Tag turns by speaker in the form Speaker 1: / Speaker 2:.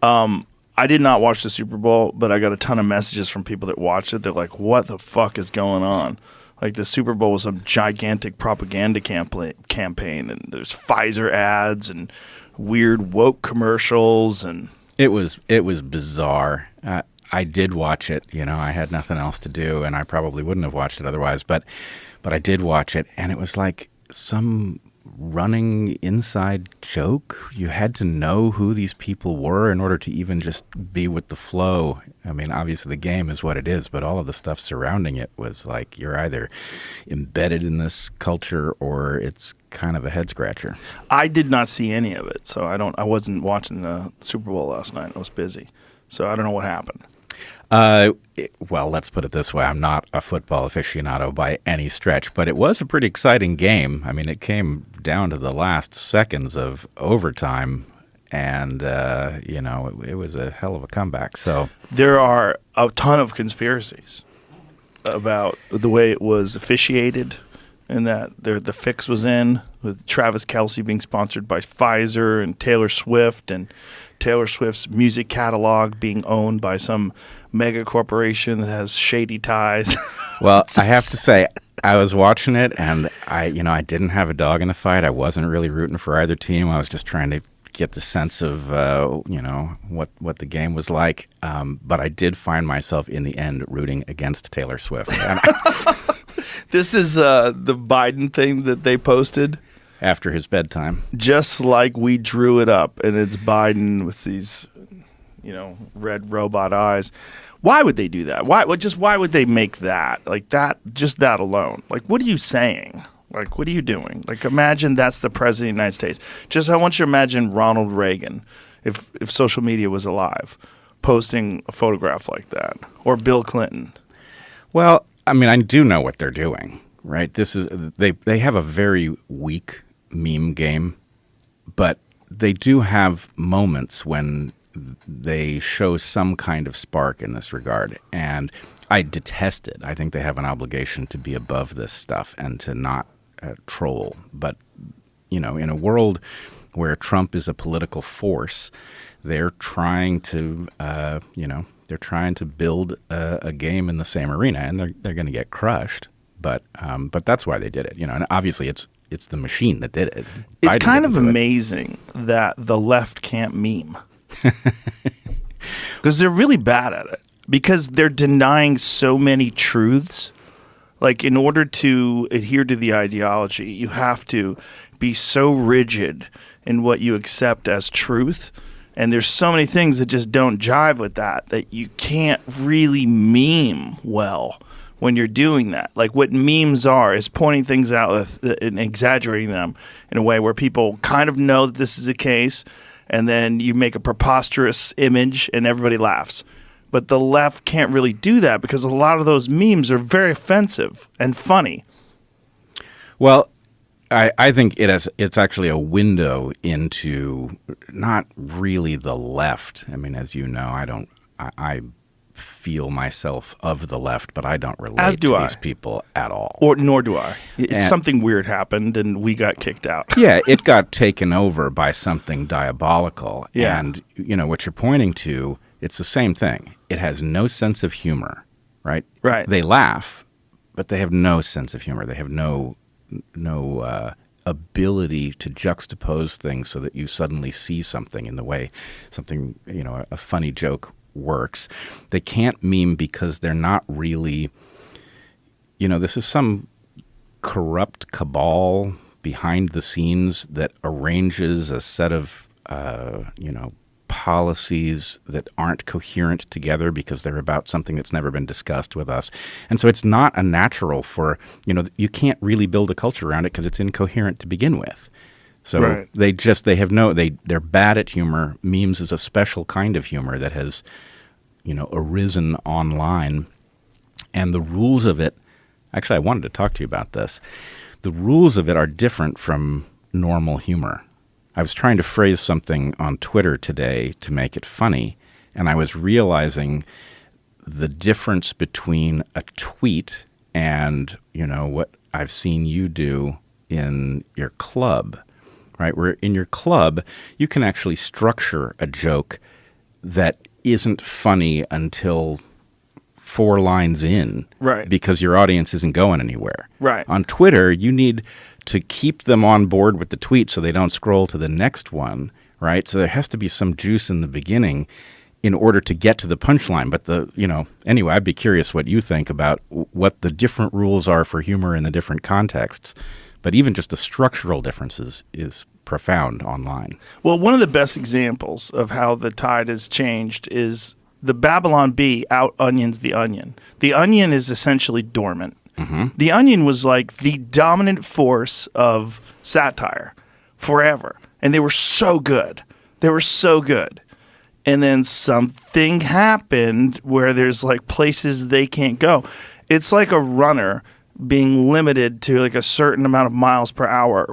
Speaker 1: I did not watch the Super Bowl, but I got a ton of messages from people that watched it. They're like, what the fuck is going on? Like, the Super Bowl was some gigantic propaganda campaign, and there's Pfizer ads and weird woke commercials. And
Speaker 2: It was bizarre. I did watch it. I had nothing else to do, and I probably wouldn't have watched it otherwise. But I did watch it, and it was like some running inside joke. You had to know who these people were in order to even just be with the flow. I mean, obviously the game is what it is, but all of the stuff surrounding it was like you're either embedded in this culture or it's kind of a head scratcher.
Speaker 1: I did not see any of it, so I wasn't watching the Super Bowl last night. I was busy, so I don't know what happened.
Speaker 2: Well, let's put it this way. I'm not a football aficionado by any stretch, but it was a pretty exciting game. I mean, it came down to the last seconds of overtime, and, it was a hell of a comeback. So
Speaker 1: There are a ton of conspiracies about the way it was officiated, and that the fix was in, with Travis Kelce being sponsored by Pfizer and Taylor Swift, and Taylor Swift's music catalog being owned by some mega corporation that has shady ties.
Speaker 2: Well, I have to say, I was watching it, and I didn't have a dog in the fight. I wasn't really rooting for either team. I was just trying to get the sense of, what the game was like. But I did find myself in the end rooting against Taylor Swift.
Speaker 1: This is the Biden thing that they posted.
Speaker 2: After his bedtime.
Speaker 1: Just like we drew it up, and it's Biden with these, red robot eyes. Why would they do that? Why would they make that? Like that, just that alone. Like, what are you saying? Like, what are you doing? Like, imagine that's the president of the United States. I want you to imagine Ronald Reagan, if social media was alive, posting a photograph like that, or Bill Clinton.
Speaker 2: Well, I mean, I do know what they're doing, right? They have a very weak meme game, but they do have moments when they show some kind of spark in this regard, and I detest it. I think they have an obligation to be above this stuff and to not troll. But in a world where Trump is a political force, they're trying to build a game in the same arena, and they're going to get crushed. But that's why they did it, and obviously it's the machine that did it.
Speaker 1: It's
Speaker 2: Biden
Speaker 1: kind of
Speaker 2: didn't do it.
Speaker 1: amazing that the left can't meme. Because they're really bad at it. Because they're denying so many truths. Like, in order to adhere to the ideology, you have to be so rigid in what you accept as truth. And there's so many things that just don't jive with that you can't really meme well when you're doing that. Like, what memes are is pointing things out and exaggerating them in a way where people kind of know that this is the case, and then you make a preposterous image and everybody laughs. But the left can't really do that because a lot of those memes are very offensive and funny. Well,
Speaker 2: I think it's actually a window into not really the left. I mean, as you know, I feel myself of the left, but I don't relate to these people at all.
Speaker 1: Nor do I. Something weird happened, and we got kicked out.
Speaker 2: Yeah, it got taken over by something diabolical.
Speaker 1: Yeah.
Speaker 2: And, what you're pointing to, it's the same thing. It has no sense of humor, right?
Speaker 1: Right.
Speaker 2: They laugh, but they have no sense of humor. They have no ability to juxtapose things so that you suddenly see something in the way something, a funny joke works. They can't meme because they're not really, this is some corrupt cabal behind the scenes that arranges a set of, policies that aren't coherent together because they're about something that's never been discussed with us. And so it's not a natural for, you can't really build a culture around it because it's incoherent to begin with. So
Speaker 1: right.
Speaker 2: They're bad at humor. Memes is a special kind of humor that has, arisen online. And the rules of it, actually, I wanted to talk to you about this. The rules of it are different from normal humor. I was trying to phrase something on Twitter today to make it funny, and I was realizing the difference between a tweet and, what I've seen you do in your club, right? Where in your club, you can actually structure a joke that isn't funny until 4 lines in,
Speaker 1: Right.
Speaker 2: because your audience isn't going anywhere.
Speaker 1: Right.
Speaker 2: On Twitter, you need to keep them on board with the tweet so they don't scroll to the next one, right? So there has to be some juice in the beginning in order to get to the punchline. But anyway, I'd be curious what you think about what the different rules are for humor in the different contexts. But even just the structural differences is profound online.
Speaker 1: Well, one of the best examples of how the tide has changed is the Babylon Bee out-onions the Onion. The Onion is essentially dormant.
Speaker 2: Mm-hmm.
Speaker 1: The Onion was like the dominant force of satire forever. And they were so good. They were so good. And then something happened where there's like places they can't go. It's like a runner being limited to like a certain amount of miles per hour.